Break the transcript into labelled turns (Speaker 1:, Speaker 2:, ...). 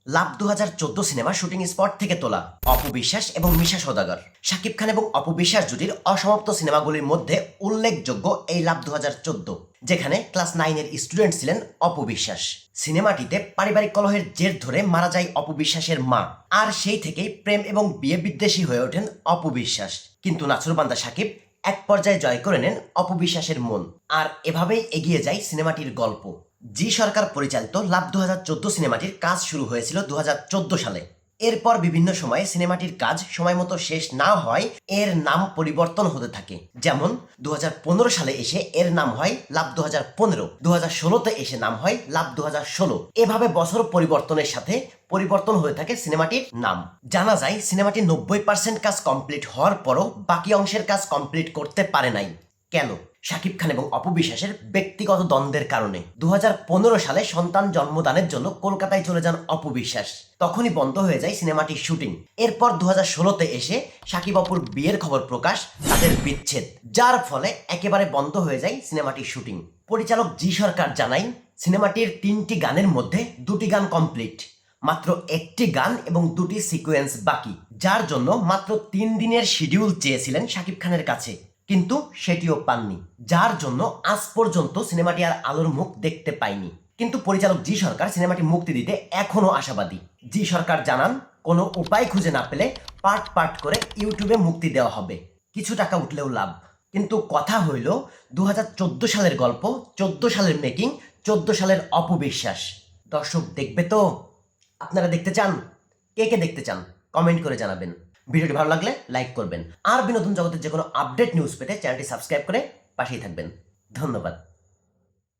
Speaker 1: লাভ 2014 cinema shooting spot থেকে তোলা। অপু বিশ্বাস এবং মিশা সওদাগর, শাকিব খান এবং অপু বিশ্বাস জুটির অসমাপ্ত সিনেমাগুলির মধ্যে উল্লেখযোগ্য এই লাভ 2014, যেখানে ক্লাস 9-এর স্টুডেন্ট ছিলেন অপু বিশ্বাস। সিনেমাটিতে পারিবারিক কলহের জের ধরে মারা যায় অপু বিশ্বাসের মা, আর সেই থেকেই প্রেম এবং বিয়ে বিদ্বেষী হয়ে ওঠেন অপু বিশ্বাস। কিন্তু নাছোড়বান্দা শাকিব এক পর্যায়ে জয় করে নেন অপু বিশ্বাসের মন, আর এভাবেই এগিয়ে যায় সিনেমাটির গল্প। জি সরকার পরিচালিত লাভ 2014 সিনেমাটির কাজ শুরু হয়েছিল 2014 সালে। এরপর বিভিন্ন সময়ে সিনেমাটির কাজ সময় মতো শেষ না হয় এর নাম পরিবর্তন হতে থাকে। যেমন 2015 সালে এসে এর নাম হয় লাভ 2015, 2016-তে এসে নাম হয় লাভ 2016। এভাবে বছর পরিবর্তনের সাথে পরিবর্তন হয়ে থাকে সিনেমাটির নাম। জানা যায় সিনেমাটির 90% কাজ কমপ্লিট হওয়ার পরও বাকি অংশের কাজ কমপ্লিট করতে পারে নাই। কেন? শাকিব খান এবং অপু বিশ্বাসের ব্যক্তিগত দ্বন্দ্বের কারণে। 2015 সালে সন্তান জন্মদানের জন্য কলকাতায় চলে যান অপু বিশ্বাস। তখনই বন্ধ হয়ে যায় সিনেমাটির শুটিং। এরপর 2016-তে এসে শাকিব অপুর বিয়ের খবর প্রকাশ, তাদের বিচ্ছেদ, যার ফলে একেবারে বন্ধ হয়ে যায় সিনেমাটির শুটিং। পরিচালক জি সরকার জানায় সিনেমাটির 3টি গানের মধ্যে 2টি গান কমপ্লিট, মাত্র 1টি গান এবং 2টি সিকোয়েন্স বাকি, যার জন্য মাত্র 3 দিনের শিডিউল চেয়েছিলেন শাকিব খানের কাছে, কিন্তু সেটিও পাননি, যার জন্য আজ পর্যন্ত সিনেমাটি আর আলোর মুখ দেখতে পায়নি। কিন্তু পরিচালক জি সরকার সিনেমাটি মুক্তি দিতে এখনো আশাবাদী। জি সরকার জানান কোনো উপায় খুঁজে না পেলে পার্ট পার্ট করে ইউটিউবে মুক্তি দেওয়া হবে, কিছু টাকা উঠলেও লাভ। কিন্তু কথা হইল 2014 সালের গল্প, 14 সালের মেকিং, 14 সালের অপু বিশ্বাস। দর্শক দেখবে তো? আপনারা দেখতে চান? কে কে দেখতে চান কমেন্ট করে জানাবেন। ভিডিওটি ভালো লাগলে লাইক করবেন, আর বিনোদন জগতের যে কোনো আপডেট নিউজ পেতে চ্যানেলটি সাবস্ক্রাইব করে পাশেই থাকবেন। ধন্যবাদ।